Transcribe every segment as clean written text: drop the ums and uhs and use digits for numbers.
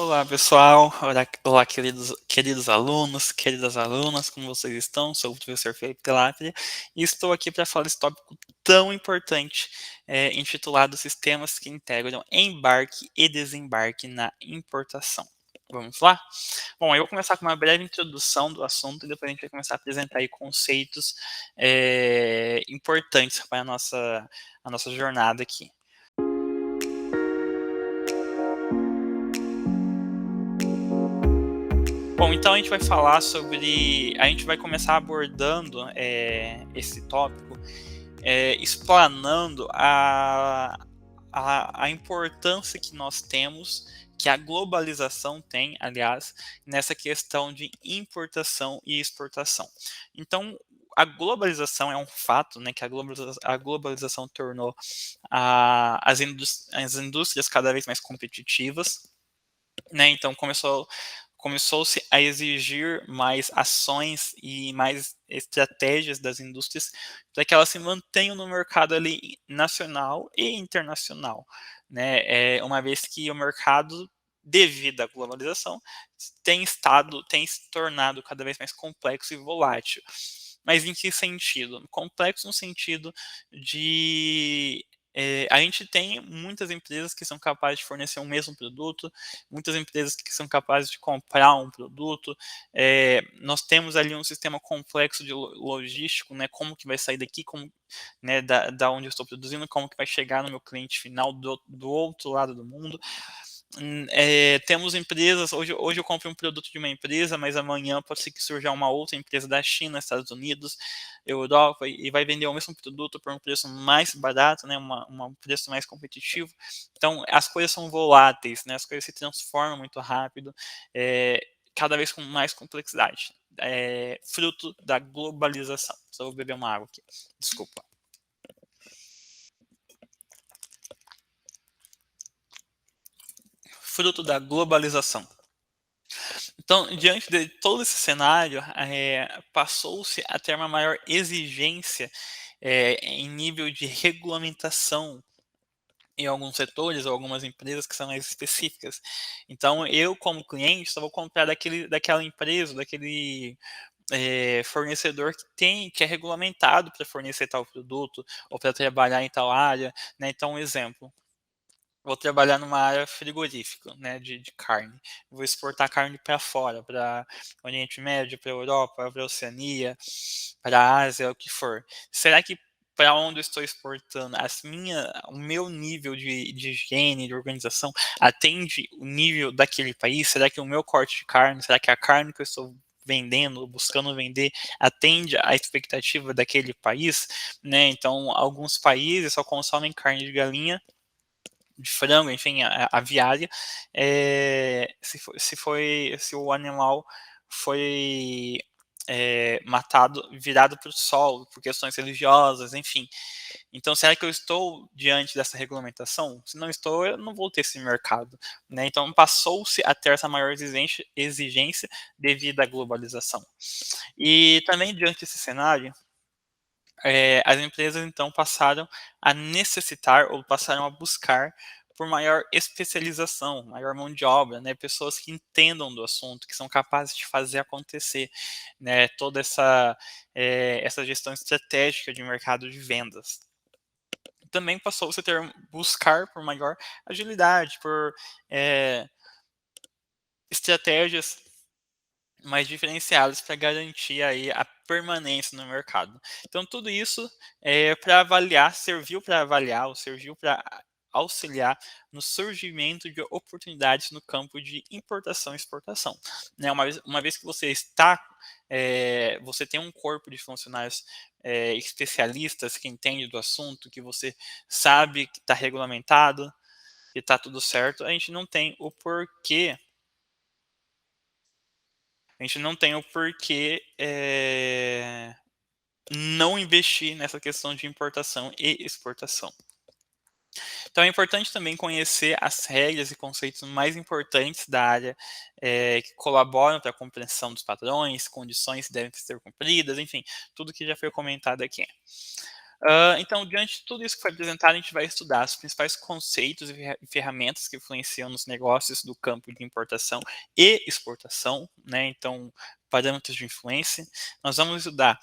Olá, pessoal. Olá, queridos alunos, queridas alunas, como vocês estão? Sou o professor Felipe Galátria e estou aqui para falar desse tópico tão importante, intitulado Sistemas que integram embarque e desembarque na importação. Vamos lá? Bom, eu vou começar com uma breve introdução do assunto e depois a gente vai começar a apresentar aí conceitos importantes para a nossa jornada aqui. Bom, então a gente vai falar sobre. A gente vai começar abordando esse tópico, explanando a importância que nós temos, que a globalização tem, aliás, nessa questão de importação e exportação. Então, a globalização é um fato, né, que a globalização tornou as indústrias cada vez mais competitivas, né? Então começou-se a exigir mais ações e mais estratégias das indústrias para que elas se mantenham no mercado ali nacional e internacional, né? Uma vez que o mercado, devido à globalização, tem se tornado cada vez mais complexo e volátil. Mas em que sentido? Complexo no sentido de a gente tem muitas empresas que são capazes de fornecer um mesmo produto, muitas empresas que são capazes de comprar um produto. Nós temos ali um sistema complexo de logístico, né? Como que vai sair daqui, como, né, da onde eu estou produzindo, como que vai chegar no meu cliente final do outro lado do mundo. Temos empresas, hoje eu compro um produto de uma empresa, mas amanhã pode ser que surja uma outra empresa da China, Estados Unidos, Europa, e vai vender o mesmo produto por um preço mais barato, né, um preço mais competitivo. Então, as coisas são voláteis, né, as coisas se transformam muito rápido, cada vez com mais complexidade. Fruto da globalização. Só vou beber uma água aqui. Desculpa. Fruto da globalização. Então, diante de todo esse cenário, passou-se a ter uma maior exigência em nível de regulamentação em alguns setores ou algumas empresas que são mais específicas. Então, eu, como cliente, só vou comprar daquela empresa, daquele fornecedor que é regulamentado para fornecer tal produto ou para trabalhar em tal área, né? Então, um exemplo. Vou trabalhar numa área frigorífica, né, de carne. Vou exportar carne para fora, para Oriente Médio, para Europa, para Oceania, para a Ásia, o que for. Será que para onde eu estou exportando, o meu nível de higiene, de organização, atende o nível daquele país? Será que o meu corte de carne, será que a carne que eu estou vendendo, buscando vender, atende à expectativa daquele país? Né? Então, alguns países só consomem carne de galinha, de frango, enfim, aviária, se o animal foi matado, virado para o sol, por questões religiosas, enfim. Então, será que eu estou diante dessa regulamentação? Se não estou, eu não vou ter esse mercado, né? Então, passou-se a ter essa maior exigência devido à globalização. E também diante desse cenário, as empresas então passaram a necessitar ou passaram a buscar por maior especialização, maior mão de obra, né, pessoas que entendam do assunto, que são capazes de fazer acontecer, né, toda essa gestão estratégica de mercado de vendas. Também passou você ter buscar por maior agilidade, por estratégias mais diferenciadas para garantir aí a permanência no mercado. Então tudo isso para avaliar, serviu para avaliar, ou serviu para auxiliar no surgimento de oportunidades no campo de importação e exportação. Né? Uma vez que você tem um corpo de funcionários especialistas que entendem do assunto, que você sabe que está regulamentado, que está tudo certo, a gente não tem o porquê não investir nessa questão de importação e exportação. Então é importante também conhecer as regras e conceitos mais importantes da área, que colaboram para a compreensão dos padrões, condições que devem ser cumpridas, enfim, tudo que já foi comentado aqui. Então, diante de tudo isso que foi apresentado, a gente vai estudar os principais conceitos e ferramentas que influenciam nos negócios do campo de importação e exportação, né? Então, parâmetros de influência. Nós vamos estudar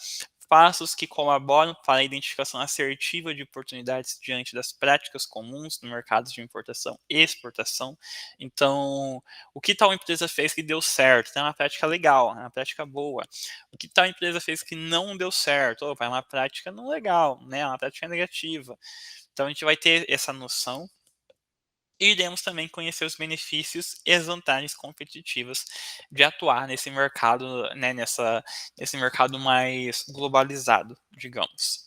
passos que colaboram para a identificação assertiva de oportunidades diante das práticas comuns no mercado de importação e exportação. Então, o que tal empresa fez que deu certo? É uma prática legal, é uma prática boa. O que tal empresa fez que não deu certo? Opa, é uma prática não legal, né? É uma prática negativa. Então, a gente vai ter essa noção e iremos também conhecer os benefícios e as vantagens competitivas de atuar nesse mercado, né, nesse mercado mais globalizado, digamos.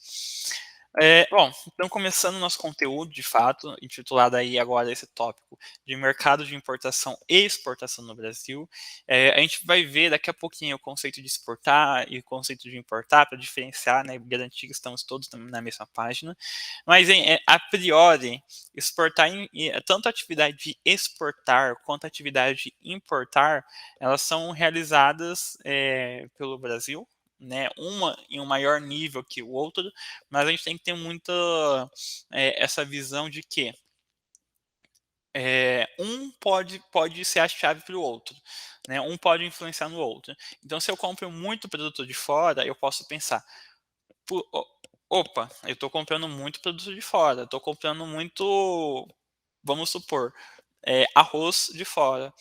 Bom, então começando o nosso conteúdo, de fato, intitulado aí agora esse tópico de mercado de importação e exportação no Brasil, a gente vai ver daqui a pouquinho o conceito de exportar e o conceito de importar para diferenciar, né, garantir que estamos todos na mesma página. Mas, a priori, exportar, tanto a atividade de exportar quanto a atividade de importar, elas são realizadas pelo Brasil, né? Uma em um maior nível que o outro, mas a gente tem que ter muita essa visão de que um pode ser a chave para o outro, né? Um pode influenciar no outro. Então, se eu compro muito produto de fora, eu posso pensar, opa, eu estou comprando muito produto de fora, estou comprando muito, vamos supor, arroz de fora.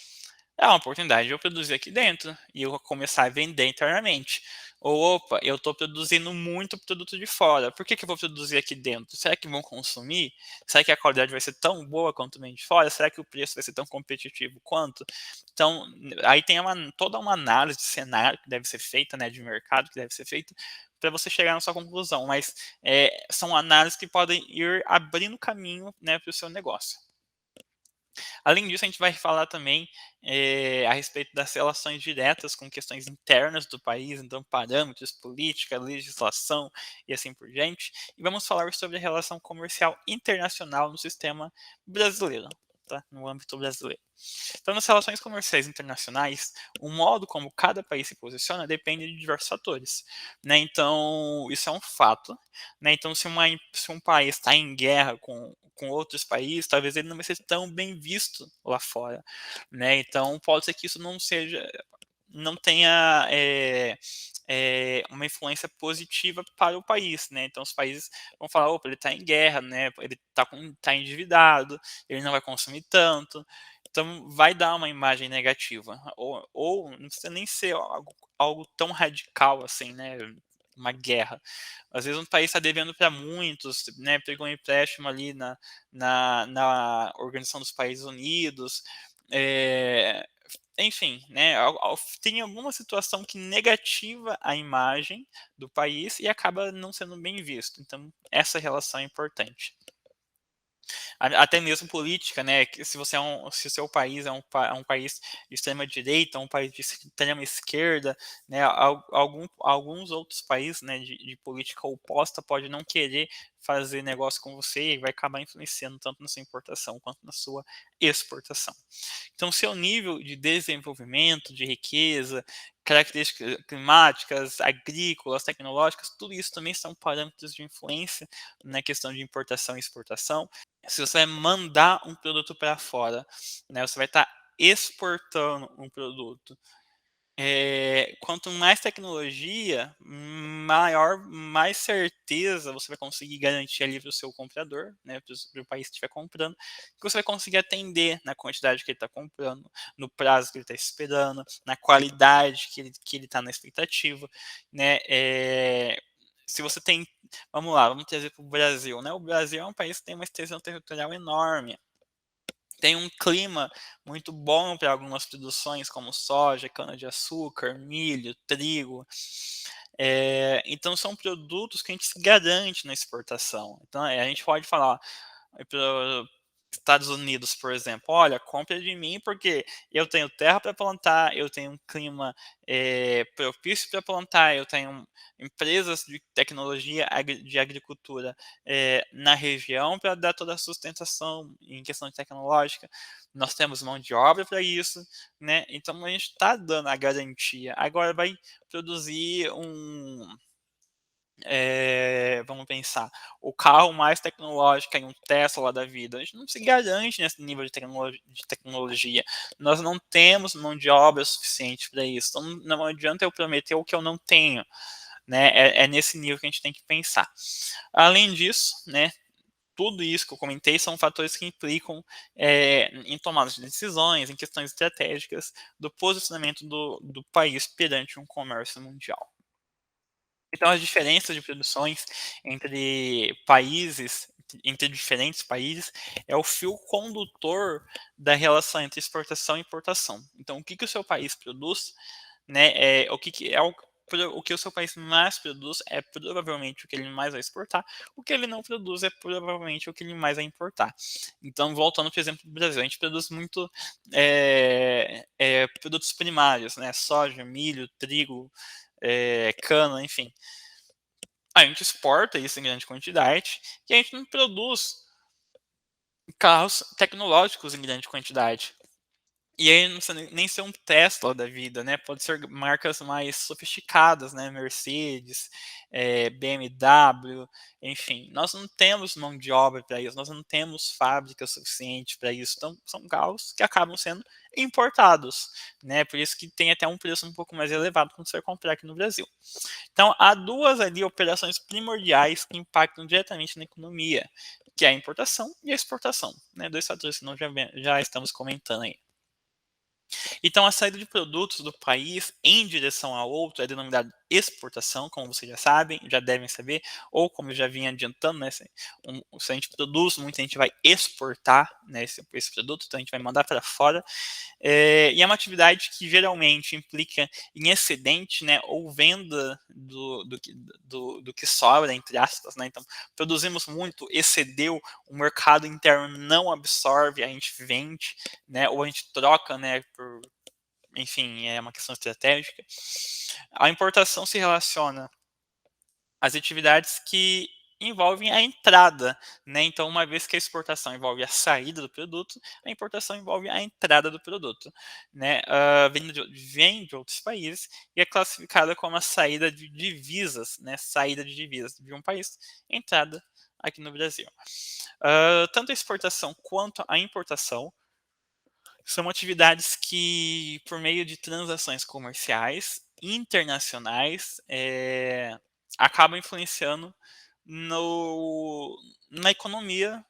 É uma oportunidade de eu produzir aqui dentro e eu começar a vender internamente. Ou, opa, eu estou produzindo muito produto de fora. Por que, que eu vou produzir aqui dentro? Será que vão consumir? Será que a qualidade vai ser tão boa quanto vem de fora? Será que o preço vai ser tão competitivo quanto? Então, aí tem toda uma análise de cenário que deve ser feita, né, de mercado que deve ser feita, para você chegar na sua conclusão. Mas são análises que podem ir abrindo caminho, né, para o seu negócio. Além disso, a gente vai falar também a respeito das relações diretas com questões internas do país, então parâmetros, política, legislação e assim por diante. E vamos falar sobre a relação comercial internacional no sistema brasileiro, tá? No âmbito brasileiro. Então, nas relações comerciais internacionais, o modo como cada país se posiciona depende de diversos fatores, né? Então, isso é um fato, né? Então, se um país está em guerra com outros países, talvez ele não vai ser tão bem visto lá fora, né? Então, pode ser que isso não tenha uma influência positiva para o país, né? Então os países vão falar, opa, ele está em guerra, né? Ele tá endividado, ele não vai consumir tanto, então vai dar uma imagem negativa. Ou não precisa nem ser algo tão radical assim, né? Uma guerra. Às vezes um país está devendo para muitos, né? Pegou um empréstimo ali na Organização dos Países Unidos. É, enfim, né, tem alguma situação que negativa a imagem do país e acaba não sendo bem visto. Então, essa relação é importante. Até mesmo política, né? Que se o seu país é um país de extrema direita, um país de extrema esquerda, né? Alguns outros países, né, de política oposta pode não querer fazer negócio com você e vai acabar influenciando tanto na sua importação quanto na sua exportação. Então, seu nível de desenvolvimento, de riqueza, características climáticas, agrícolas, tecnológicas, tudo isso também são parâmetros de influência na questão de importação e exportação. Se você vai mandar um produto para fora, né, você vai estar exportando um produto. Quanto mais tecnologia, mais certeza você vai conseguir garantir ali para o seu comprador, né, para o país que estiver comprando, que você vai conseguir atender na quantidade que ele está comprando, no prazo que ele está esperando, na qualidade que ele está na expectativa, né? Se você tem, vamos lá, vamos trazer para o Brasil, né? O Brasil é um país que tem uma extensão territorial enorme, tem um clima muito bom para algumas produções, como soja, cana-de-açúcar, milho, trigo. Então, são produtos que a gente se garante na exportação. Então, a gente pode falar para Estados Unidos, por exemplo, olha, compra de mim porque eu tenho terra para plantar, eu tenho um clima propício para plantar, eu tenho empresas de tecnologia de agricultura na região para dar toda a sustentação em questão de tecnológica. Nós temos mão de obra para isso, né? Então a gente está dando a garantia. Agora vai produzir Vamos pensar, o carro mais tecnológico aí, um Tesla da vida, a gente não se garante nesse nível de tecnologia. Nós não temos mão de obra suficiente para isso. Então não adianta eu prometer o que eu não tenho, né? É nesse nível que a gente tem que pensar. Além disso, né? Tudo isso que eu comentei são fatores que implicam em tomadas de decisões, em questões estratégicas do posicionamento do país perante um comércio mundial. Então, as diferenças de produções entre países, entre diferentes países, é o fio condutor da relação entre exportação e importação. Então, o que, que o seu país produz, né, o que, que é o que o seu país mais produz é provavelmente o que ele mais vai exportar, o que ele não produz é provavelmente o que ele mais vai importar. Então, voltando para o exemplo do Brasil, a gente produz muito produtos primários, né, soja, milho, trigo, cana, enfim. A gente exporta isso em grande quantidade e a gente não produz carros tecnológicos em grande quantidade. E aí não precisa nem ser um Tesla da vida, né? Pode ser marcas mais sofisticadas, né? Mercedes, BMW, enfim. Nós não temos mão de obra para isso, nós não temos fábricas suficientes para isso. Então, são carros que acabam sendo importados, né? Por isso que tem até um preço um pouco mais elevado quando você comprar aqui no Brasil. Então, há duas ali operações primordiais que impactam diretamente na economia, que é a importação e a exportação, né? Dois fatores que nós já estamos comentando aí. Então, a saída de produtos do país em direção a outro é denominada exportação, como vocês já sabem, já devem saber, ou como eu já vinha adiantando, né, se a gente produz muito, a gente vai exportar, né, esse produto, então a gente vai mandar para fora, e é uma atividade que geralmente implica em excedente, né, ou venda do que sobra, entre aspas, né, então produzimos muito, excedeu, o mercado interno não absorve, a gente vende, né, ou a gente troca, né, enfim, é uma questão estratégica. A importação se relaciona às atividades que envolvem a entrada, né? Então, uma vez que a exportação envolve a saída do produto, a importação envolve a entrada do produto, né? Vem de outros países e é classificada como a saída de divisas, né? Saída de divisas de um país, entrada aqui no Brasil. Tanto a exportação quanto a importação são atividades que, por meio de transações comerciais internacionais, acabam influenciando na economia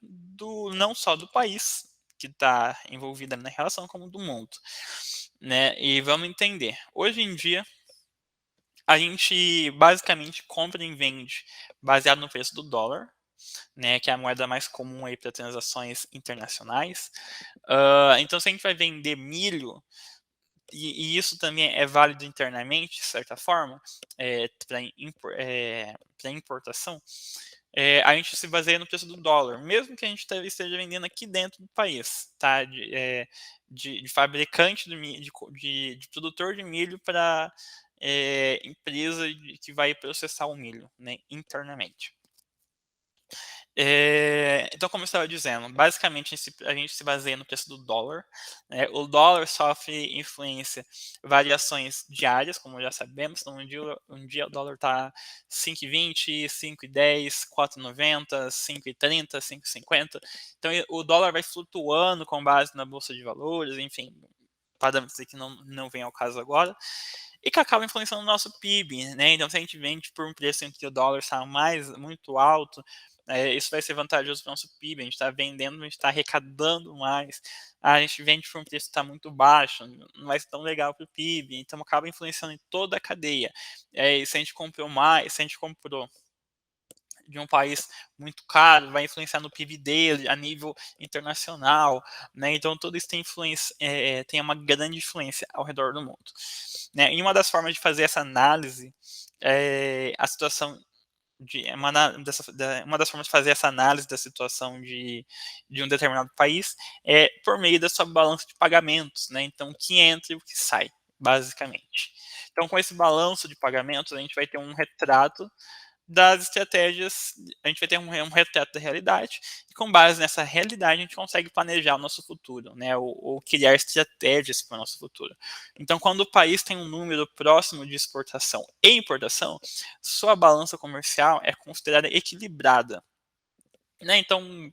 não só do país que está envolvida na relação, como do mundo. Né? E vamos entender. Hoje em dia, a gente basicamente compra e vende baseado no preço do dólar, né, que é a moeda mais comum aí para transações internacionais. Então, se a gente vai vender milho, e isso também é válido internamente, de certa forma, para importação, a gente se baseia no preço do dólar, mesmo que a gente esteja vendendo aqui dentro do país, tá? De fabricante de produtor de milho para empresa que vai processar o milho, né, internamente. Então, como eu estava dizendo, basicamente a gente se baseia no preço do dólar, né? O dólar sofre influência, variações diárias, como já sabemos. Então, um dia o dólar está 5,20, 5,10, 4,90, 5,30, 5,50. Então, o dólar vai flutuando com base na bolsa de valores, enfim, parâmetros que não vem ao caso agora, e que acaba influenciando o nosso PIB, né? Então, se a gente vende por um preço em que o dólar está muito alto, isso vai ser vantajoso para o nosso PIB, a gente está vendendo, a gente está arrecadando mais, a gente vende por um preço que está muito baixo, não vai ser tão legal para o PIB, então acaba influenciando em toda a cadeia. E se a gente comprou mais, se a gente comprou de um país muito caro, vai influenciar no PIB dele a nível internacional, né? Então tudo isso tem influência, tem uma grande influência ao redor do mundo, né? E uma das formas de fazer essa análise é a situação uma das formas de fazer essa análise da situação de um determinado país é por meio da sua balança de pagamentos, né? Então, o que entra e o que sai, basicamente. Então, com esse balanço de pagamentos, a gente vai ter um retrato das estratégias, a gente vai ter um retrato da realidade, e com base nessa realidade a gente consegue planejar o nosso futuro, né, ou criar estratégias para o nosso futuro. Então, quando o país tem um número próximo de exportação e importação, sua balança comercial é considerada equilibrada. Né? Então,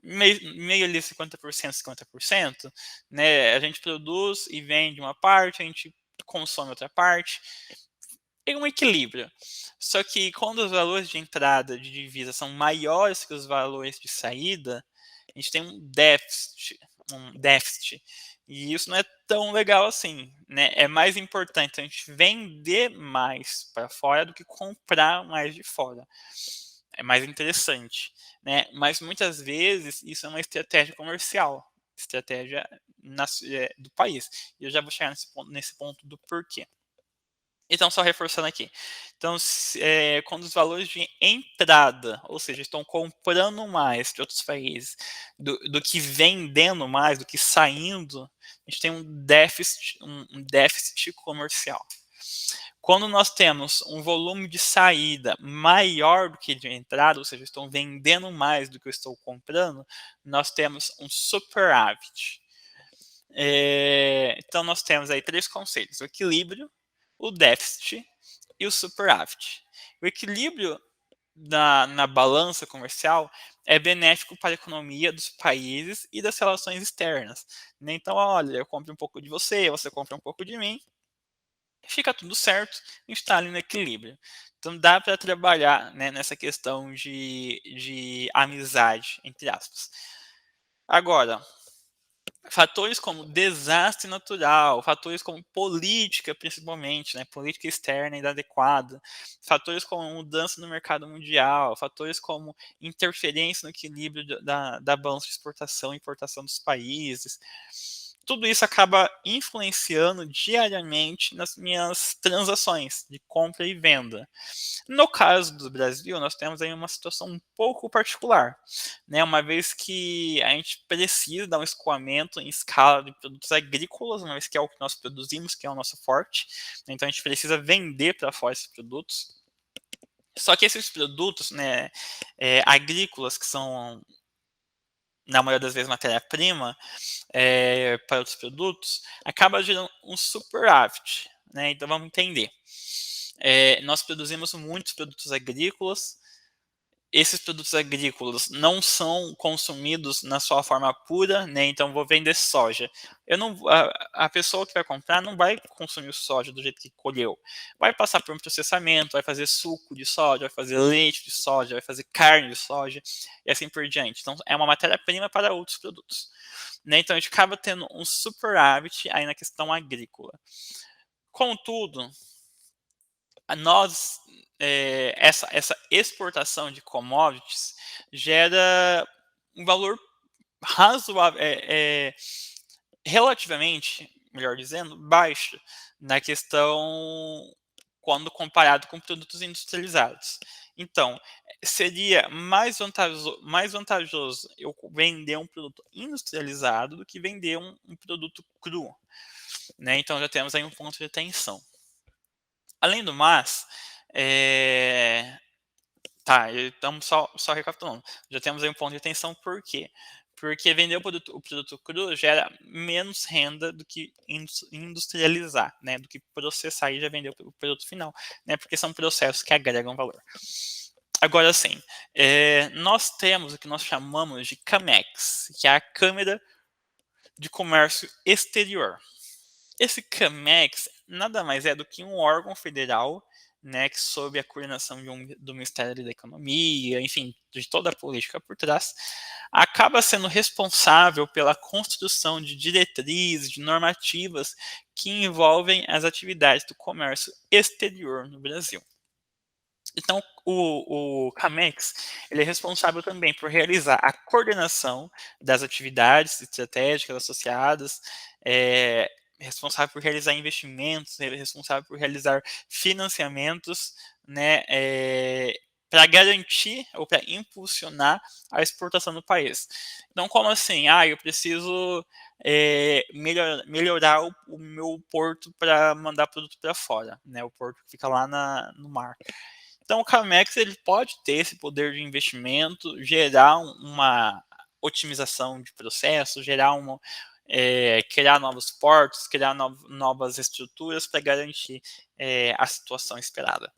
meio ali 50%, 50%, né? A gente produz e vende uma parte, a gente consome outra parte, tem um equilíbrio. Só que quando os valores de entrada de divisa são maiores que os valores de saída, a gente tem um déficit. E isso não é tão legal assim, né? É mais importante a gente vender mais para fora do que comprar mais de fora. É mais interessante, né? Mas muitas vezes isso é uma estratégia comercial, estratégia do país. E eu já vou chegar nesse ponto do porquê. Então, só reforçando aqui. Então, quando os valores de entrada, ou seja, estão comprando mais de outros países do que vendendo mais, do que saindo, a gente tem um déficit comercial. Quando nós temos um volume de saída maior do que de entrada, ou seja, estão vendendo mais do que eu estou comprando, nós temos um superávit. Então, nós temos aí três conceitos: o equilíbrio, o déficit e o superávit. O equilíbrio na balança comercial é benéfico para a economia dos países e das relações externas. Né? Então, olha, eu compro um pouco de você, você compra um pouco de mim, fica tudo certo, a gente está ali no equilíbrio. Então, dá para trabalhar, né, nessa questão de amizade, entre aspas. Agora, fatores como desastre natural, fatores como política, principalmente, né, política externa inadequada, fatores como mudança no mercado mundial, fatores como interferência no equilíbrio da balança de exportação e importação dos países. Tudo isso acaba influenciando diariamente nas minhas transações de compra e venda. No caso do Brasil, nós temos aí uma situação um pouco particular, né? Uma vez que a gente precisa dar um escoamento em escala de produtos agrícolas, uma vez que é o que nós produzimos, que é o nosso forte, né? Então a gente precisa vender para fora esses produtos. Só que esses produtos, né, agrícolas, que são na maioria das vezes matéria-prima, para outros produtos, acaba gerando um superávit, né? Então vamos entender. Nós produzimos muitos produtos agrícolas. Esses produtos agrícolas não são consumidos na sua forma pura, né? Então vou vender soja. Eu não, a pessoa que vai comprar não vai consumir o soja do jeito que colheu. Vai passar por um processamento, vai fazer suco de soja, vai fazer leite de soja, vai fazer carne de soja e assim por diante. Então é uma matéria-prima para outros produtos. Né? Então a gente acaba tendo um superávit aí na questão agrícola. Contudo, nós essa exportação de commodities gera um valor razoável, relativamente, melhor dizendo, baixo na questão quando comparado com produtos industrializados. Então, seria mais vantajoso eu vender um produto industrializado do que vender um produto cru. Né? Então, já temos aí um ponto de atenção. Além do mais, tá, estamos só recapitulando. Já temos aí um ponto de atenção, por quê? Porque vender o produto cru gera menos renda do que industrializar, né? Do que processar e já vender o produto final, né? Porque são processos que agregam valor. Agora sim, nós temos o que nós chamamos de CAMEX, que é a Câmara de Comércio Exterior. Esse CAMEX nada mais é do que um órgão federal, né, que sob a coordenação do Ministério da Economia, enfim, de toda a política por trás, acaba sendo responsável pela construção de diretrizes, de normativas que envolvem as atividades do comércio exterior no Brasil. Então, o CAMEX ele é responsável também por realizar a coordenação das atividades estratégicas associadas, responsável por realizar investimentos, ele é responsável por realizar financiamentos, né, para garantir ou para impulsionar a exportação do país. Então, como assim? Eu preciso melhorar o meu porto para mandar produto para fora, né, o porto que fica lá no mar. Então, o Camex ele pode ter esse poder de investimento, gerar uma otimização de processo, criar novos portos, criar novas estruturas para garantir a situação esperada.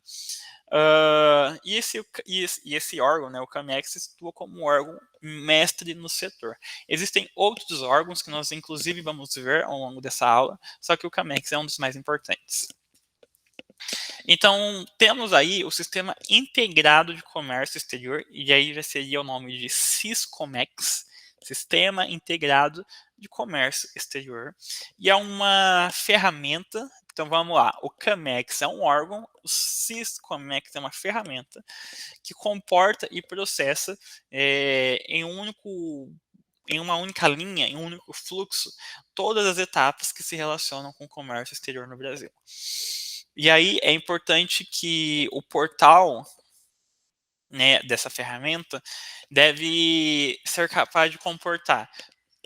E esse órgão, né, o CAMEX, se situa como um órgão mestre no setor. Existem outros órgãos que nós, inclusive, vamos ver ao longo dessa aula, só que o CAMEX é um dos mais importantes. Então, temos aí o Sistema Integrado de Comércio Exterior, e aí já seria o nome de SISCOMEX, Sistema Integrado de Comércio Exterior, e é uma ferramenta. Então vamos lá, o CAMEX é um órgão, o SISCOMEX é uma ferramenta que comporta e processa em uma única linha, em um único fluxo, todas as etapas que se relacionam com o comércio exterior no Brasil. E aí é importante que o portal, né, dessa ferramenta deve ser capaz de comportar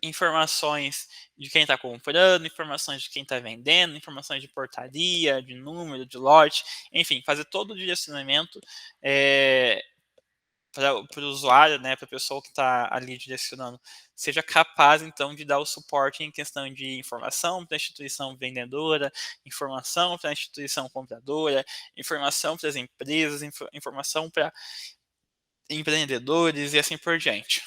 informações de quem está comprando, informações de quem está vendendo, informações de portaria, de número, de lote, enfim, fazer todo o direcionamento para o usuário, né, para a pessoa que está ali direcionando, seja capaz, então, de dar o suporte em questão de informação para a instituição vendedora, informação para a instituição compradora, informação para as empresas, informação para empreendedores e assim por diante.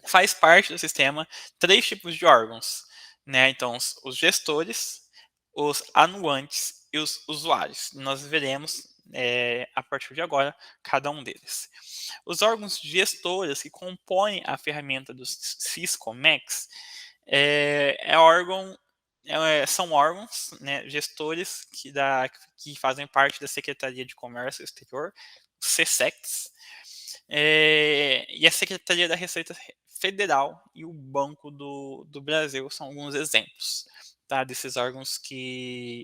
Faz parte do sistema 3 tipos de órgãos, né? Então, os gestores, os anuantes e os usuários. Nós veremos a partir de agora cada um deles. Os órgãos gestores que compõem a ferramenta do SISCOMEX são órgãos, né, gestores que fazem parte da Secretaria de Comércio Exterior, SESEX, e a Secretaria da Receita Federal e o Banco do Brasil são alguns exemplos, tá, desses órgãos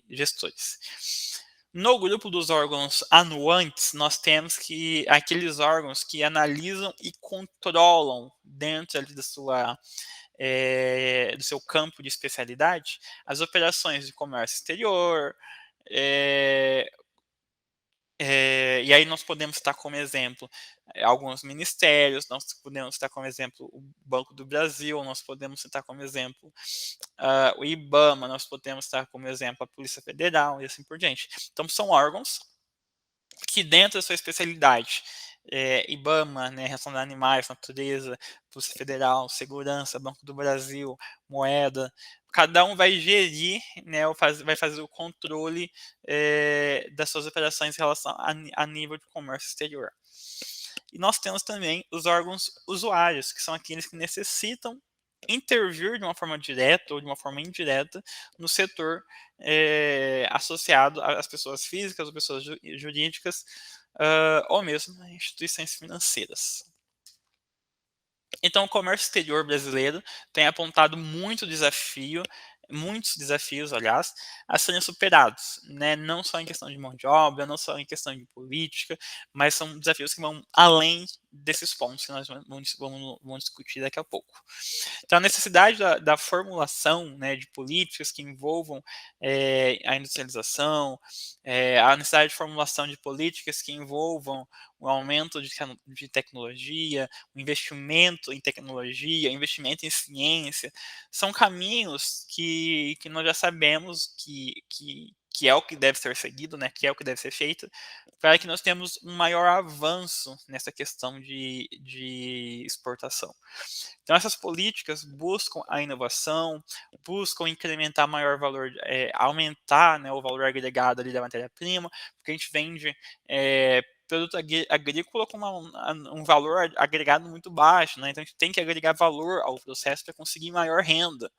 gestores. No grupo dos órgãos anuantes, nós temos aqueles órgãos que analisam e controlam dentro ali do seu campo de especialidade as operações de comércio exterior, e aí nós podemos citar como exemplo alguns ministérios, nós podemos citar como exemplo o Banco do Brasil, nós podemos citar como exemplo o IBAMA, nós podemos citar como exemplo a Polícia Federal e assim por diante. Então são órgãos que dentro da sua especialidade, IBAMA, né, Relação de Animais, Natureza, Polícia Federal, Segurança, Banco do Brasil, Moeda, cada um vai gerir, né, vai fazer o controle das suas operações em relação a nível de comércio exterior. E nós temos também os órgãos usuários, que são aqueles que necessitam intervir de uma forma direta ou de uma forma indireta no setor associado às pessoas físicas ou pessoas jurídicas, ou mesmo instituições financeiras. Então, o comércio exterior brasileiro tem apontado muitos desafios, aliás, a serem superados, né? Não só em questão de mão de obra, não só em questão de política, mas são desafios que vão além desses pontos que nós vamos discutir daqui a pouco. Então, a necessidade da formulação, né, de políticas que envolvam a industrialização, a necessidade de formulação de políticas que envolvam o aumento de tecnologia, o investimento em tecnologia, investimento em ciência, são caminhos que nós já sabemos que é o que deve ser seguido, né, que é o que deve ser feito, para que nós tenhamos um maior avanço nessa questão de exportação. Então, essas políticas buscam a inovação, buscam incrementar maior valor, aumentar, né, o valor agregado ali da matéria-prima, porque a gente vende produto agrícola com um valor agregado muito baixo, né? Então a gente tem que agregar valor ao processo para conseguir maior renda,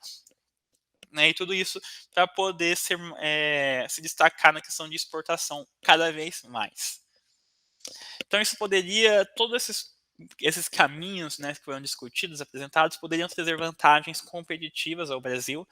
né? E tudo isso para poder se destacar na questão de exportação cada vez mais. Então isso todos esses caminhos, né, que foram discutidos, apresentados, poderiam trazer vantagens competitivas ao Brasil,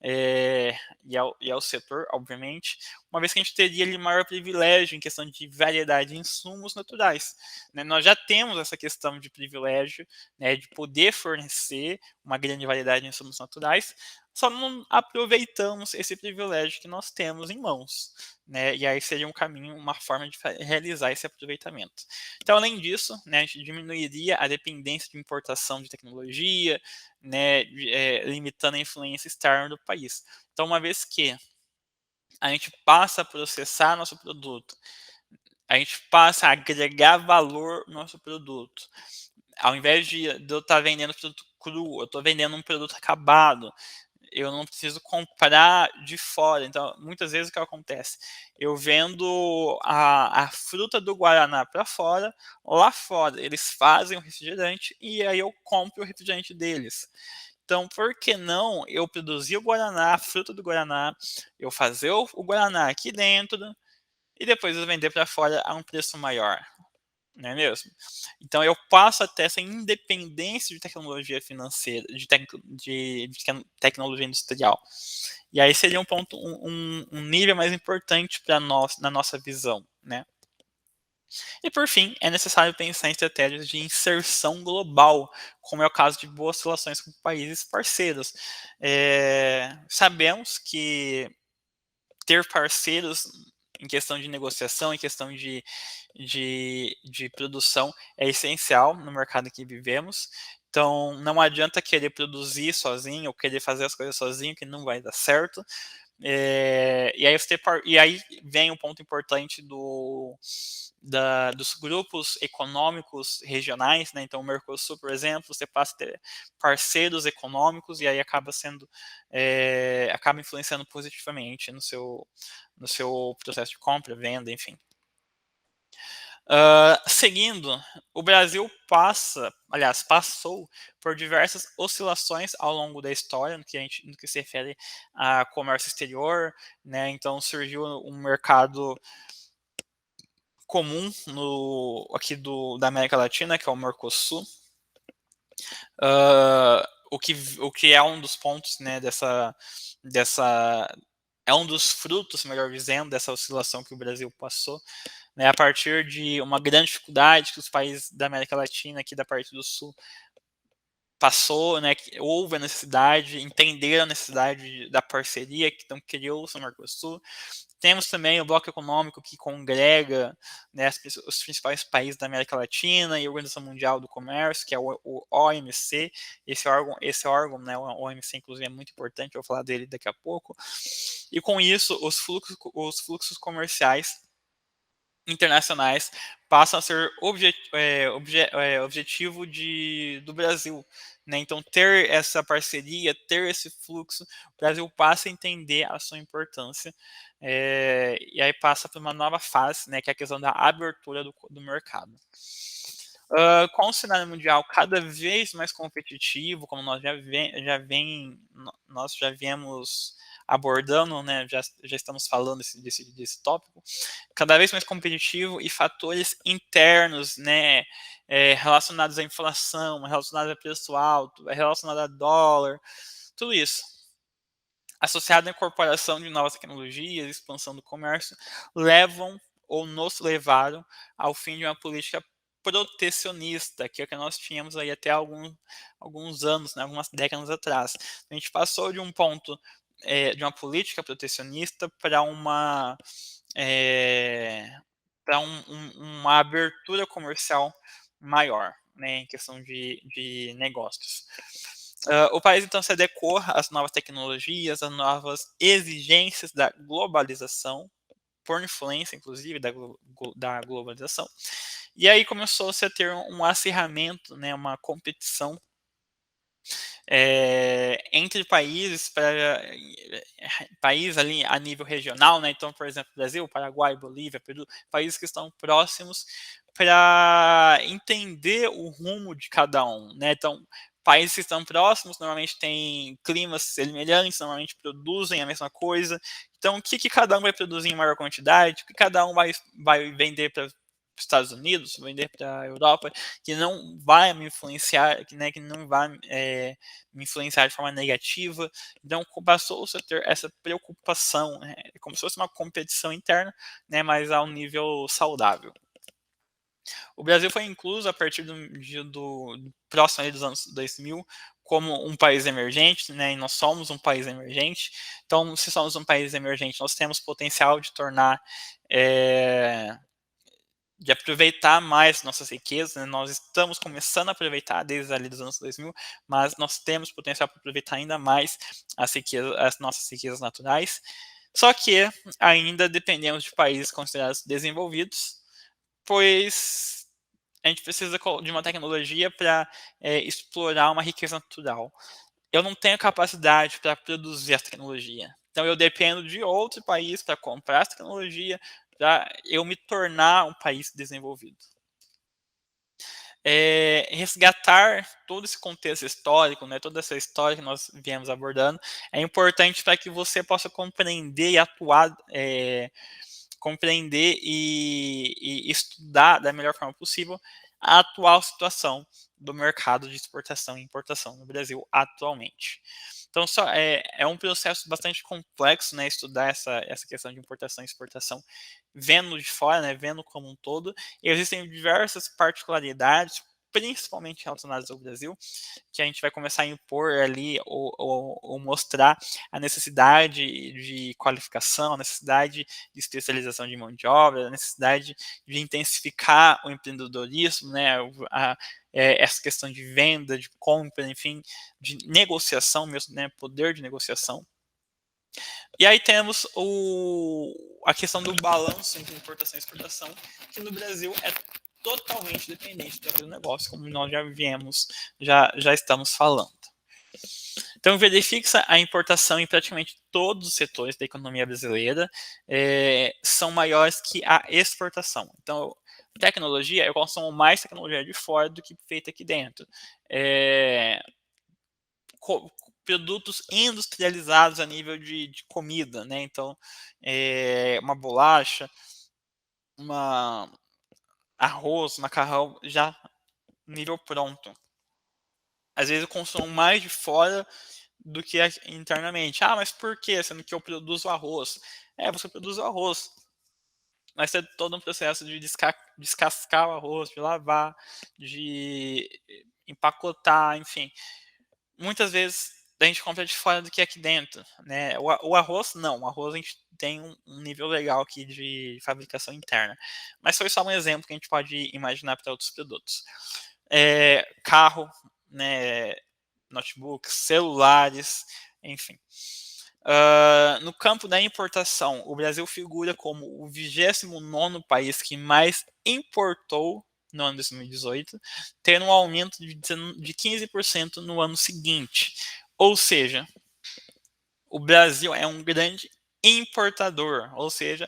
e ao setor, obviamente, uma vez que a gente teria ali maior privilégio em questão de variedade de insumos naturais, né? Nós já temos essa questão de privilégio, né, de poder fornecer uma grande variedade de insumos naturais, só não aproveitamos esse privilégio que nós temos em mãos, né? E aí seria um caminho, uma forma de realizar esse aproveitamento. Então, além disso, né, a gente diminuiria a dependência de importação de tecnologia, né, limitando a influência externa do país. Então, uma vez que a gente passa a processar nosso produto, a gente passa a agregar valor no nosso produto. Ao invés de eu estar vendendo produto cru, eu estou vendendo um produto acabado. Eu não preciso comprar de fora. Então, muitas vezes o que acontece? Eu vendo a fruta do Guaraná para fora, lá fora eles fazem o refrigerante e aí eu compro o refrigerante deles. Então, por que não eu produzir o Guaraná, a fruta do Guaraná, eu fazer o Guaraná aqui dentro e depois eu vender para fora a um preço maior? Não é mesmo? Então eu passo a ter essa independência de tecnologia financeira, de tecnologia industrial. E aí seria um ponto, um nível mais importante para nós, na nossa visão, né? E por fim, é necessário pensar em estratégias de inserção global, como é o caso de boas relações com países parceiros. Sabemos que ter parceiros em questão de negociação, em questão de produção, é essencial no mercado em que vivemos. Então, não adianta querer produzir sozinho ou querer fazer as coisas sozinho, que não vai dar certo. E aí vem um ponto importante dos grupos econômicos regionais, né? Então, o Mercosul, por exemplo, você passa a ter parceiros econômicos e aí acaba influenciando positivamente no seu processo de compra, venda, enfim. Seguindo, o Brasil passou por diversas oscilações ao longo da história, no que se refere a comércio exterior, né? Então surgiu um mercado comum aqui da América Latina, que é o Mercosul, o que é um dos pontos, né, dessa é um dos frutos, melhor dizendo, dessa oscilação que o Brasil passou, né, a partir de uma grande dificuldade que os países da América Latina, aqui da parte do Sul, passou, né, que houve a necessidade, entenderam a necessidade da parceria, que então criou-se o Mercosul. Temos também o Bloco Econômico, que congrega, né, os principais países da América Latina e a Organização Mundial do Comércio, que é o OMC. Esse órgão, né, o OMC, inclusive, é muito importante, eu vou falar dele daqui a pouco. E com isso, os fluxos comerciais internacionais passam a ser objetivo do Brasil. Né? Então, ter essa parceria, ter esse fluxo, o Brasil passa a entender a sua importância, e aí passa para uma nova fase, né, que é a questão da abertura do mercado. Com o cenário mundial cada vez mais competitivo, como nós já viemos abordando, né, já estamos falando desse tópico, cada vez mais competitivo e fatores internos, né, relacionados à inflação, relacionados a preço alto, relacionado a dólar, tudo isso, associado à incorporação de novas tecnologias, expansão do comércio, levam ou nos levaram ao fim de uma política protecionista, que é o que nós tínhamos aí até alguns anos, né, algumas décadas atrás. A gente passou de um ponto de uma política protecionista para uma abertura comercial maior, né, em questão de negócios. O país então se adequou às novas tecnologias, às novas exigências da globalização, por influência, inclusive, da globalização. E aí começou-se a ter um acirramento, né, uma competição entre países ali a nível regional, né? Então, por exemplo, Brasil, Paraguai, Bolívia, Peru, países que estão próximos para entender o rumo de cada um, né? Então, países que estão próximos normalmente têm climas semelhantes, normalmente produzem a mesma coisa. Então, o que cada um vai produzir em maior quantidade, o que cada um vai vender para os Estados Unidos, vender para a Europa, que não vai me influenciar, que não vai me influenciar de forma negativa. Então, passou-se a ter essa preocupação, né? Como se fosse uma competição interna, né, mas a um nível saudável. O Brasil foi incluso a partir do próximo ali dos anos 2000 como um país emergente, né, e nós somos um país emergente, então, se somos um país emergente, nós temos potencial de tornar, é, de aproveitar mais nossas riquezas, né? Nós estamos começando a aproveitar desde ali dos anos 2000, mas nós temos potencial para aproveitar ainda mais as nossas riquezas naturais, só que ainda dependemos de países considerados desenvolvidos, pois a gente precisa de uma tecnologia para explorar uma riqueza natural. Eu não tenho capacidade para produzir essa tecnologia. Então eu dependo de outro país para comprar essa tecnologia, para eu me tornar um país desenvolvido. Resgatar todo esse contexto histórico, né, toda essa história que nós viemos abordando, é importante para que você possa compreender e atuar, compreender e estudar da melhor forma possível a atual situação do mercado de exportação e importação no Brasil atualmente. Então, é um processo bastante complexo, né, estudar essa questão de importação e exportação, vendo de fora, né, vendo como um todo, e existem diversas particularidades, principalmente relacionadas ao Brasil, que a gente vai começar a impor ali, ou mostrar a necessidade de qualificação, a necessidade de especialização de mão de obra, a necessidade de intensificar o empreendedorismo, né, essa questão de venda, de compra, enfim, de negociação mesmo, né, poder de negociação. E aí temos a questão do balanço entre importação e exportação, que no Brasil é totalmente dependente do agronegócio, como nós já viemos, já estamos falando. Então, verifica-se a importação em praticamente todos os setores da economia brasileira são maiores que a exportação. Então, tecnologia, eu consumo mais tecnologia de fora do que feita aqui dentro. Produtos industrializados a nível de comida, né? Então, uma bolacha, arroz, macarrão, já nível pronto. Às vezes eu consumo mais de fora do que internamente. Ah, mas por quê? Sendo que eu produzo arroz. Você produz o arroz, mas tem todo um processo de descascar o arroz, de lavar, de empacotar, enfim. Muitas vezes a gente compra de fora do que aqui dentro, né? O arroz, não. O arroz a gente tem um nível legal aqui de fabricação interna. Mas foi só um exemplo que a gente pode imaginar para outros produtos. Carro, né? Notebooks, celulares, enfim. No campo da importação, o Brasil figura como o 29º país que mais importou no ano de 2018, tendo um aumento de 15% no ano seguinte. Ou seja, o Brasil é um grande importador, ou seja,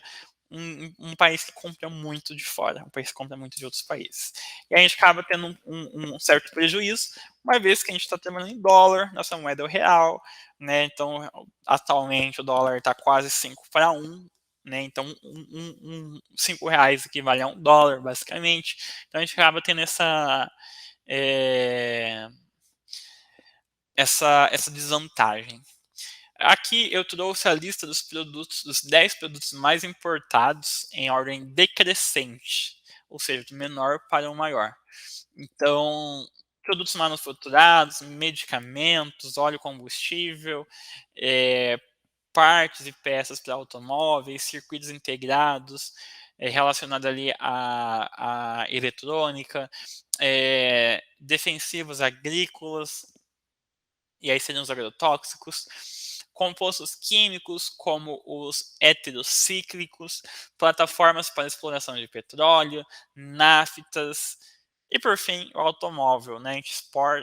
um país que compra muito de fora, um país que compra muito de outros países. E a gente acaba tendo um certo prejuízo, uma vez que a gente está trabalhando em dólar, nossa moeda é o real, né? Então, atualmente o dólar está quase 5 para 1, né? Então, 5 reais equivale a $1, basicamente. Então, a gente acaba tendo é, essa desvantagem. Aqui eu trouxe a lista dos 10 produtos mais importados em ordem decrescente, ou seja, do menor para o maior. Então, produtos manufaturados, medicamentos, óleo combustível, partes e peças para automóveis, circuitos integrados, relacionado ali à eletrônica, defensivos agrícolas, e aí seriam os agrotóxicos, compostos químicos como os heterocíclicos, plataformas para exploração de petróleo, naftas e, por fim, o automóvel. Né?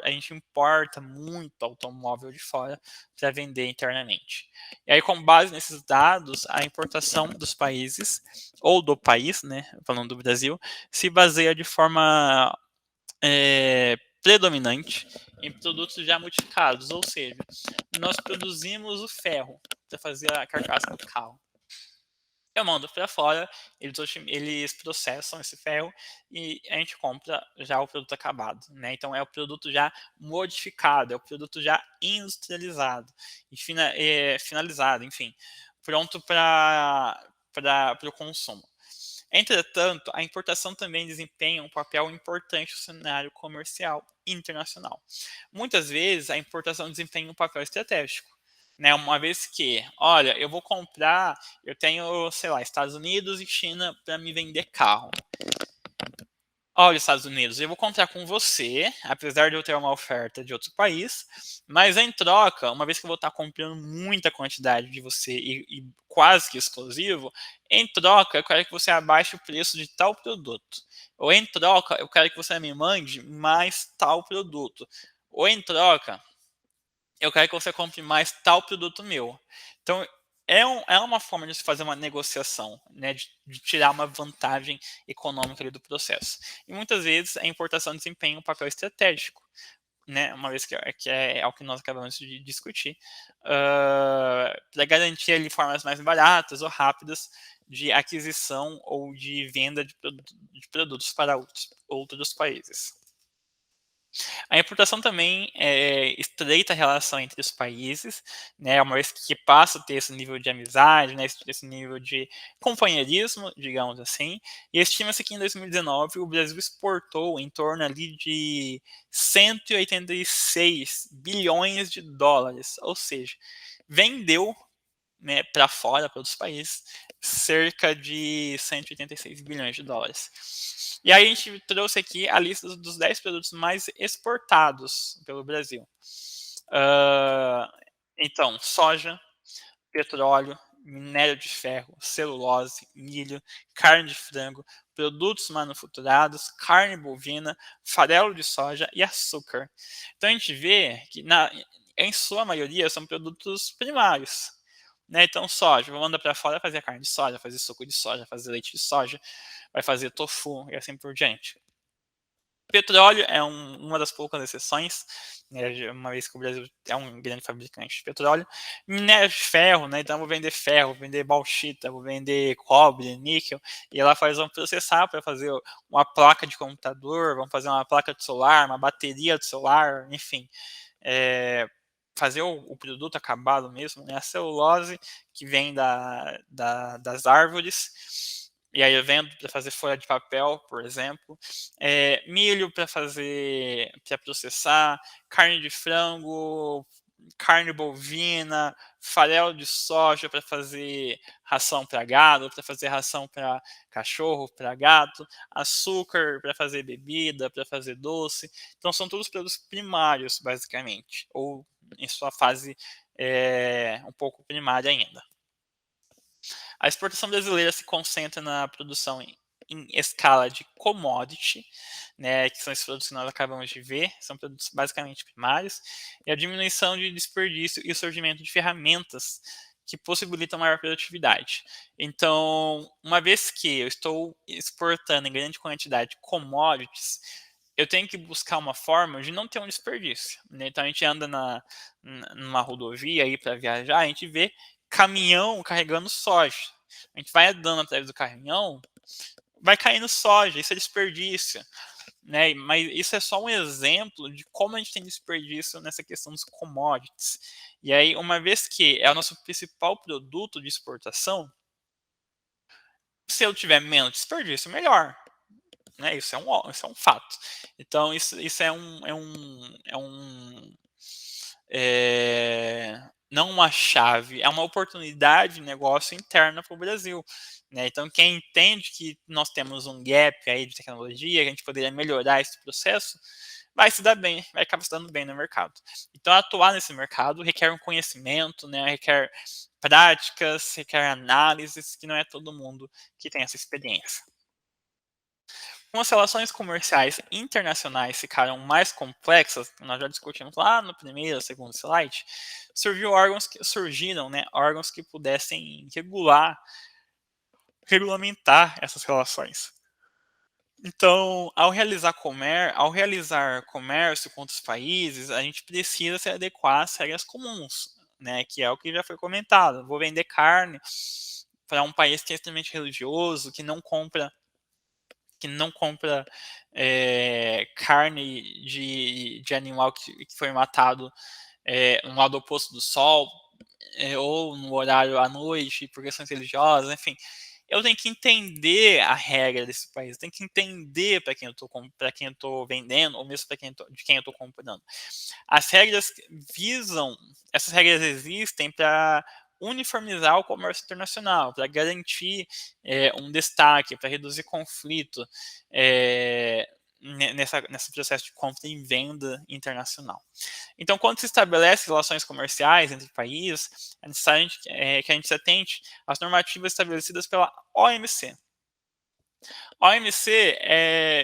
A gente importa muito automóvel de fora para vender internamente. E aí, com base nesses dados, a importação dos países, ou do país, né, falando do Brasil, se baseia de forma predominante em produtos já modificados, ou seja, nós produzimos o ferro para fazer a carcaça do carro. Eu mando para fora, eles processam esse ferro e a gente compra já o produto acabado. Né? Então é o produto já modificado, é o produto já industrializado e finalizado, enfim, pronto para o consumo. Entretanto, a importação também desempenha um papel importante no cenário comercial internacional. Muitas vezes, a importação desempenha um papel estratégico. Né, uma vez que, olha, eu vou comprar, eu tenho, sei lá, Estados Unidos e China para me vender carro. Olha, Estados Unidos, eu vou comprar com você, apesar de eu ter uma oferta de outro país, mas em troca, uma vez que eu vou estar comprando muita quantidade de você e quase que exclusivo, em troca, eu quero que você abaixe o preço de tal produto. Ou em troca, eu quero que você me mande mais tal produto. Ou em troca, eu quero que você compre mais tal produto meu. Então, é uma forma de se fazer uma negociação, né, de tirar uma vantagem econômica ali do processo. E muitas vezes a importação desempenha um papel estratégico, né, uma vez que é o que nós acabamos de discutir, para garantir ali formas mais baratas ou rápidas de aquisição ou de venda de produtos para outros países. A importação também estreita a relação entre os países, né, uma vez que passa a ter esse nível de amizade, né, esse nível de companheirismo, digamos assim, e estima-se que em 2019 o Brasil exportou em torno ali de 186 bilhões de dólares, ou seja, vendeu, né, para fora, para outros países, cerca de 186 bilhões de dólares. E aí a gente trouxe aqui a lista dos 10 produtos mais exportados pelo Brasil. Uh, então, soja, petróleo, minério de ferro, celulose, milho, carne de frango, produtos manufaturados, carne bovina, farelo de soja e açúcar. Então a gente vê que em sua maioria são produtos primários. Né? Então, soja, vou mandar para fora fazer carne de soja, fazer suco de soja, fazer leite de soja, vai fazer tofu e assim por diante. Petróleo é uma das poucas exceções, né, uma vez que o Brasil é um grande fabricante de petróleo. Minério de ferro, né, então vou vender ferro, vou vender bauxita, vou vender cobre, níquel, e ela faz um processar para fazer uma placa de computador, vamos fazer uma placa de celular, uma bateria de celular, enfim. Fazer o produto acabado mesmo, né, a celulose que vem das árvores, e aí eu vendo para fazer folha de papel, por exemplo, milho para processar, carne de frango, carne bovina, farelo de soja para fazer ração para gado, para fazer ração para cachorro, para gato, açúcar para fazer bebida, para fazer doce. Então são todos produtos primários, basicamente, ou em sua fase um pouco primária ainda. A exportação brasileira se concentra na produção em escala de commodity, né, que são esses produtos que nós acabamos de ver, são produtos basicamente primários, e a diminuição de desperdício e o surgimento de ferramentas que possibilitam maior produtividade. Então, uma vez que eu estou exportando em grande quantidade commodities, eu tenho que buscar uma forma de não ter um desperdício. Né? Então, a gente anda numa rodovia aí para viajar, a gente vê caminhão carregando soja. A gente vai andando atrás do caminhão, vai caindo soja, isso é desperdício. Né? Mas isso é só um exemplo de como a gente tem desperdício nessa questão dos commodities. E aí, uma vez que é o nosso principal produto de exportação, se eu tiver menos desperdício, melhor. Né? Isso é um fato. Então, isso não uma chave, é uma oportunidade de negócio interna para o Brasil. Né? Então, quem entende que nós temos um gap aí de tecnologia, que a gente poderia melhorar esse processo, vai se dar bem, vai acabar se dando bem no mercado. Então, atuar nesse mercado requer um conhecimento, né? Requer práticas, requer análises, que não é todo mundo que tem essa experiência. Como as relações comerciais internacionais ficaram mais complexas, nós já discutimos lá no primeiro, segundo slide, surgiram, né, órgãos que pudessem regulamentar essas relações. Então, ao realizar comércio com outros países, a gente precisa se adequar às regras comuns, né, que é o que já foi comentado. Vou vender carne para um país que é extremamente religioso, que não compra carne de animal que foi matado no lado oposto do sol, ou no horário à noite, por questões religiosas, enfim. eu tenho que entender a regra desse país, eu tenho que entender para quem eu estou para quem eu tô vendendo, ou mesmo para quem de quem eu estou comprando. As regras visam, essas regras existem para uniformizar o comércio internacional, para garantir um destaque, para reduzir conflito nesse processo de compra e venda internacional. Então, quando se estabelece relações comerciais entre países, é necessário que a gente se atente às normativas estabelecidas pela OMC. A OMC,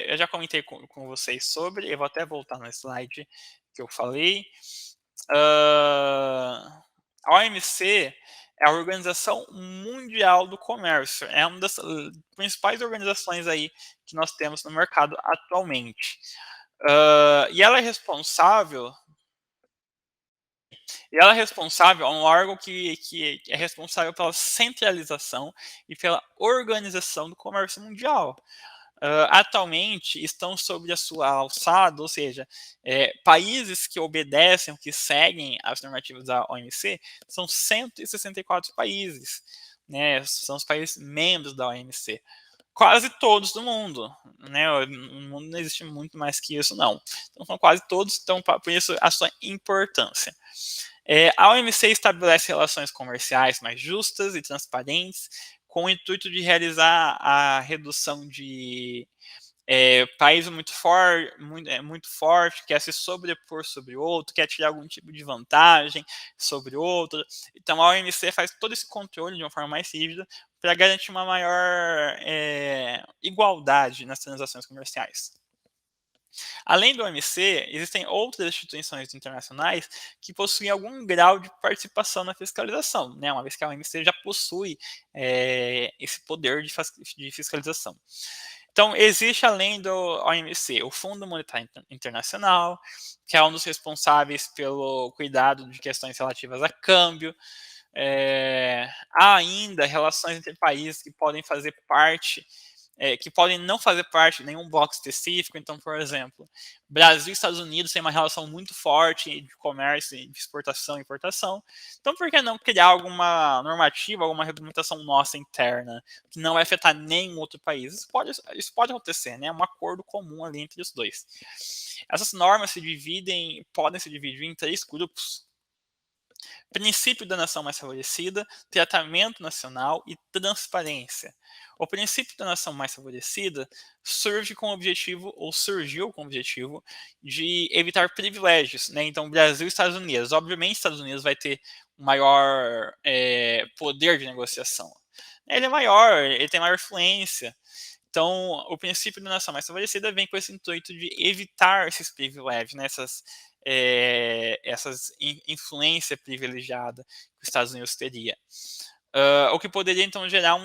eu já comentei com vocês sobre, eu vou até voltar no slide que eu falei. A OMC é a Organização Mundial do Comércio, é uma das principais organizações aí que nós temos no mercado atualmente. E ela é responsável é um órgão que é responsável pela centralização e pela organização do comércio mundial. Atualmente estão sob a sua alçada, ou seja, países que obedecem, que seguem as normativas da OMC, são 164 países, né? São os países membros da OMC. Quase todos do mundo, né? No mundo não existe muito mais que isso, não. Então são quase todos, então por isso a sua importância. A OMC estabelece relações comerciais mais justas e transparentes, com o intuito de realizar a redução de país muito forte, quer se sobrepor sobre outro, quer tirar algum tipo de vantagem sobre outro. Então a OMC faz todo esse controle de uma forma mais rígida para garantir uma maior igualdade nas transações comerciais. Além do OMC, existem outras instituições internacionais que possuem algum grau de participação na fiscalização, né? Uma vez que a OMC já possui esse poder de fiscalização. Então, existe além do OMC o Fundo Monetário Internacional, que é um dos responsáveis pelo cuidado de questões relativas a câmbio. Há ainda relações entre países que podem fazer parte que podem não fazer parte de nenhum bloco específico. Então, por exemplo, Brasil e Estados Unidos têm uma relação muito forte de comércio, de exportação e importação. Então, por que não criar alguma normativa, alguma regulamentação nossa interna que não vai afetar nenhum outro país? Isso pode acontecer, né? Um acordo comum ali entre os dois. Essas normas podem se dividir em 3 grupos: princípio da nação mais favorecida, tratamento nacional e transparência. O princípio da nação mais favorecida surgiu com o objetivo de evitar privilégios, né? Então, Brasil e Estados Unidos. Obviamente, Estados Unidos vai ter maior poder de negociação. Ele é maior, ele tem maior influência. Então, o princípio da nação mais favorecida vem com esse intuito de evitar esses privilégios, né? Essas influência privilegiada que os Estados Unidos teria. O que poderia, então, gerar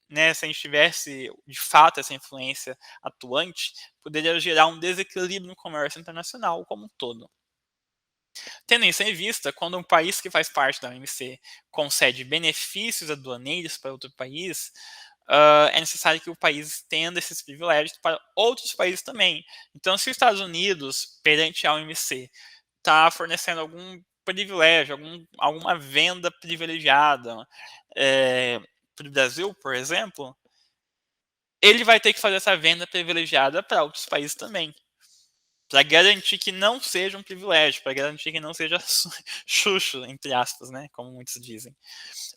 né, se a gente tivesse, de fato, essa influência atuante, poderia gerar um desequilíbrio no comércio internacional como um todo. Tendo isso em vista, quando um país que faz parte da OMC concede benefícios aduaneiros para outro país, é necessário que o país estenda esses privilégios para outros países também. Então, se os Estados Unidos, perante a OMC, está fornecendo algum privilégio, alguma venda privilegiada para o Brasil, por exemplo, ele vai ter que fazer essa venda privilegiada para outros países também, para garantir que não seja um privilégio, para garantir que não seja chucho, entre aspas, né, como muitos dizem.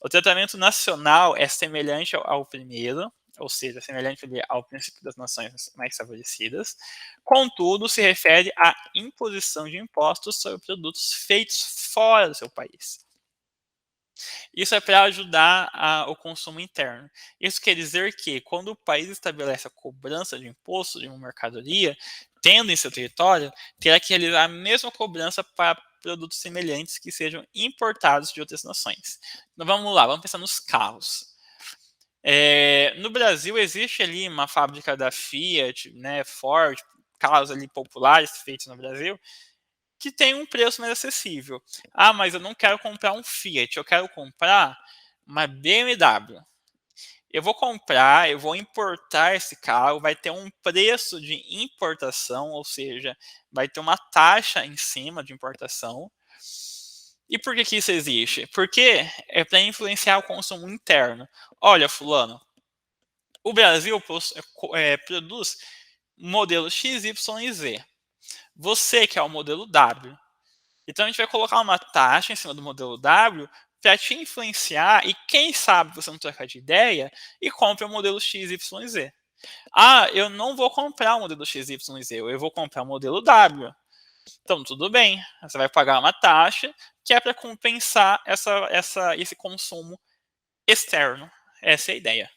O tratamento nacional é semelhante ao primeiro, ou seja, semelhante ao princípio das nações mais favorecidas, contudo, se refere à imposição de impostos sobre produtos feitos fora do seu país. Isso é para ajudar o consumo interno. Isso quer dizer que, quando o país estabelece a cobrança de imposto de uma mercadoria, tendo em seu território, terá que realizar a mesma cobrança para produtos semelhantes que sejam importados de outras nações. Então vamos lá, vamos pensar nos carros. No Brasil existe ali uma fábrica da Fiat, né, Ford, carros ali populares feitos no Brasil, que tem um preço mais acessível. Ah, mas eu não quero comprar um Fiat, eu quero comprar uma BMW. Eu vou importar esse carro, vai ter um preço de importação, ou seja, vai ter uma taxa em cima de importação. E por que isso existe? Porque é para influenciar o consumo interno. Olha, fulano, o Brasil produz modelo X, Y e Z. Você quer o modelo W. Então a gente vai colocar uma taxa em cima do modelo W para te influenciar e quem sabe você não trocar de ideia e compra o modelo X, Y e Z. Ah, eu não vou comprar o modelo X, Y e Z, eu vou comprar o modelo W. Então tudo bem, você vai pagar uma taxa que é para compensar esse consumo externo. Essa é a ideia.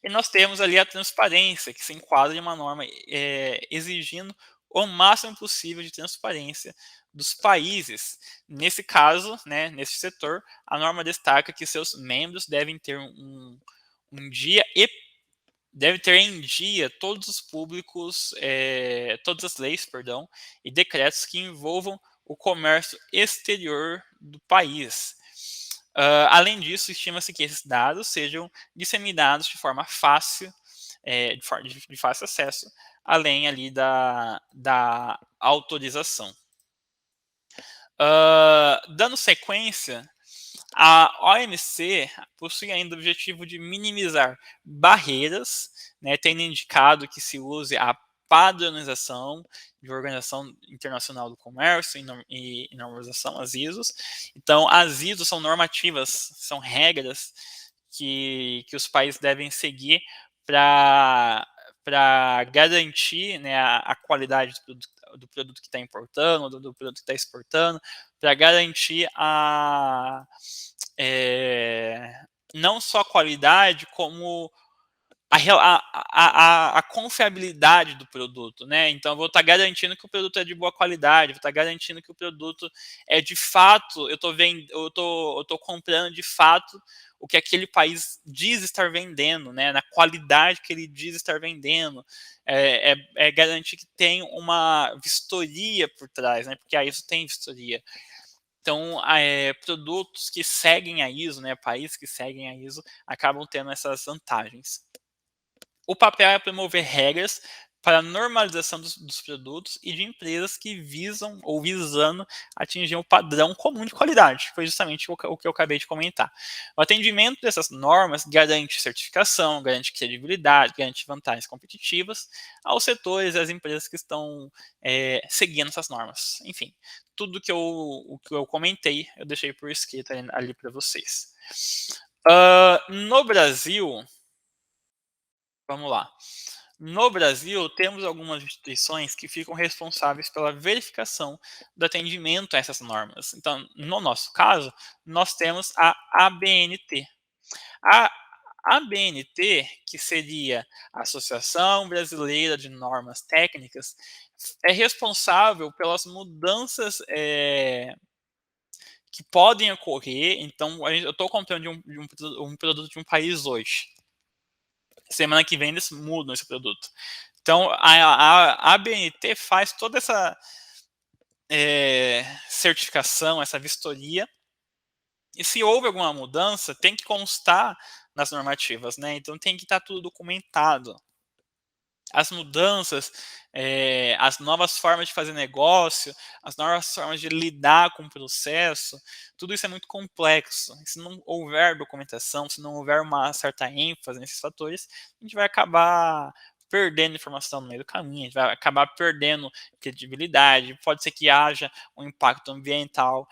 E nós temos ali a transparência, que se enquadra em uma norma exigindo o máximo possível de transparência dos países. Nesse caso, né, nesse setor, a norma destaca que seus membros devem ter um dia e deve ter em dia todos os públicos, todas as leis, perdão, e decretos que envolvam o comércio exterior do país. Além disso, estima-se que esses dados sejam disseminados de forma fácil, de fácil acesso, além ali da autorização. Dando sequência, a OMC possui ainda o objetivo de minimizar barreiras, né, tendo indicado que se use a padronização de Organização Internacional do Comércio e normalização, as ISOs. Então, as ISOs são normativas, são regras que os países devem seguir para garantir, né, a qualidade do produto que está importando, do produto que está exportando, para garantir não só a qualidade, como a confiabilidade do produto, né? Então, eu vou estar garantindo que o produto é de boa qualidade, vou estar garantindo que o produto é de fato, eu estou comprando de fato o que aquele país diz estar vendendo, né? Na qualidade que ele diz estar vendendo. É garantir que tem uma vistoria por trás, né? Porque isso tem vistoria. Então, produtos que seguem a ISO, né, países que seguem a ISO, acabam tendo essas vantagens. O papel é promover regras para a normalização dos produtos e de empresas que visam ou visando atingir um padrão comum de qualidade. Foi justamente o que eu acabei de comentar. O atendimento dessas normas garante certificação, garante credibilidade, garante vantagens competitivas aos setores e às empresas que estão seguindo essas normas. Enfim, tudo o que eu comentei, eu deixei por escrito ali para vocês. No Brasil, vamos lá. No Brasil, temos algumas instituições que ficam responsáveis pela verificação do atendimento a essas normas. Então, no nosso caso, nós temos a ABNT. A ABNT, que seria a Associação Brasileira de Normas Técnicas, é responsável pelas mudanças que podem ocorrer. Então, eu estou comprando um produto de um país hoje. Semana que vem eles mudam esse produto. Então, a ABNT faz toda essa certificação, essa vistoria, e se houve alguma mudança, tem que constar nas normativas, né? Então, tem que estar tudo documentado. As mudanças, as novas formas de fazer negócio, as novas formas de lidar com o processo, tudo isso é muito complexo. Se não houver documentação, se não houver uma certa ênfase nesses fatores, a gente vai acabar perdendo informação no meio do caminho, a gente vai acabar perdendo credibilidade, pode ser que haja um impacto ambiental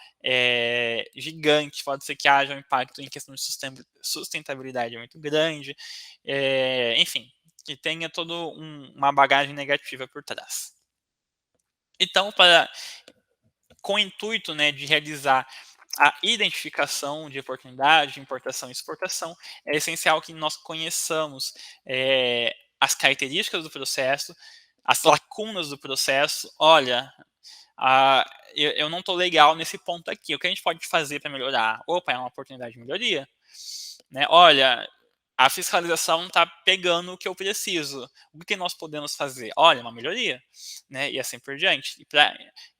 gigante, pode ser que haja um impacto em questão de sustentabilidade muito grande, enfim, que tenha toda uma bagagem negativa por trás. Então, com o intuito, né, de realizar a identificação de oportunidade de importação e exportação, é essencial que nós conheçamos as características do processo, as lacunas do processo. Olha, eu não estou legal nesse ponto aqui, o que a gente pode fazer para melhorar? Opa, é uma oportunidade de melhoria. Né? Olha, a fiscalização não está pegando o que eu preciso. O que nós podemos fazer? Olha, uma melhoria, né? E assim por diante.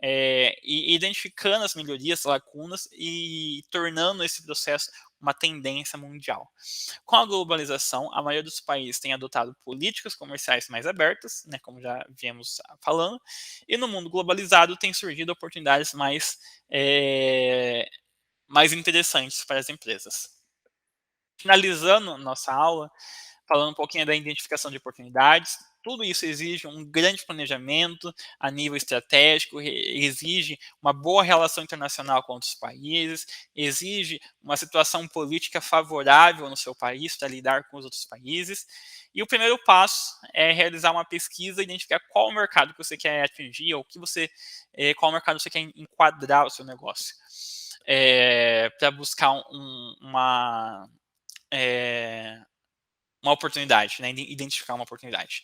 E identificando as melhorias, lacunas e tornando esse processo uma tendência mundial. Com a globalização, a maioria dos países tem adotado políticas comerciais mais abertas, né, como já viemos falando, e no mundo globalizado tem surgido oportunidades mais interessantes para as empresas. Finalizando nossa aula, falando um pouquinho da identificação de oportunidades. Tudo isso exige um grande planejamento a nível estratégico, exige uma boa relação internacional com outros países, exige uma situação política favorável no seu país para lidar com os outros países. E o primeiro passo é realizar uma pesquisa, identificar qual o mercado que você quer atingir, ou qual mercado você quer enquadrar o seu negócio. Para buscar é, uma oportunidade, né, identificar uma oportunidade.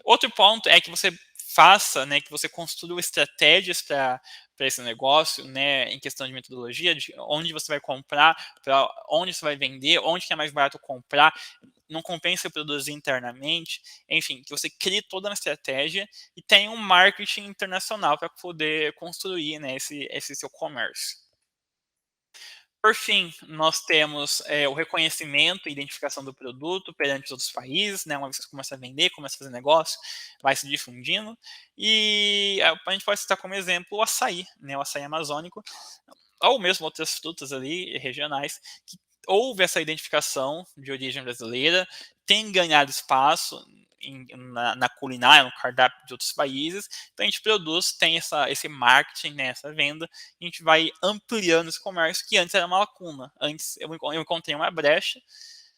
Outro ponto é que você faça, né, que você construa estratégias para esse negócio, né, em questão de metodologia, de onde você vai comprar, para onde você vai vender, onde que é mais barato comprar, não compensa produzir internamente, enfim, que você crie toda uma estratégia e tenha um marketing internacional para poder construir, né, esse seu comércio. Por fim, nós temos o reconhecimento e identificação do produto perante os outros países, né? Uma vez que você começa a vender, começa a fazer negócio, vai se difundindo. E a gente pode citar como exemplo o açaí, né? O açaí amazônico, ou mesmo outras frutas ali regionais, que houve essa identificação de origem brasileira, tem ganhado espaço na culinária, no cardápio de outros países. Então a gente produz, tem esse marketing, né, essa venda, e a gente vai ampliando esse comércio que antes era uma lacuna. Antes eu encontrei uma brecha,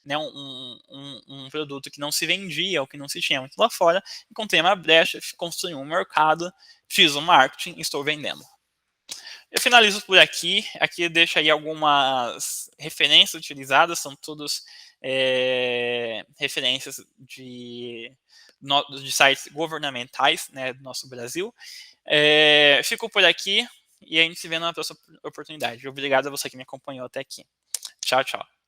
né, um produto que não se vendia, ou que não se tinha muito lá fora, encontrei uma brecha, construí um mercado, fiz o marketing e estou vendendo. Eu finalizo por aqui. Aqui deixo aí algumas referências utilizadas, são todos referências de sites governamentais, né, do nosso Brasil. Fico por aqui e a gente se vê na próxima oportunidade. Obrigado a você que me acompanhou até aqui. Tchau, tchau.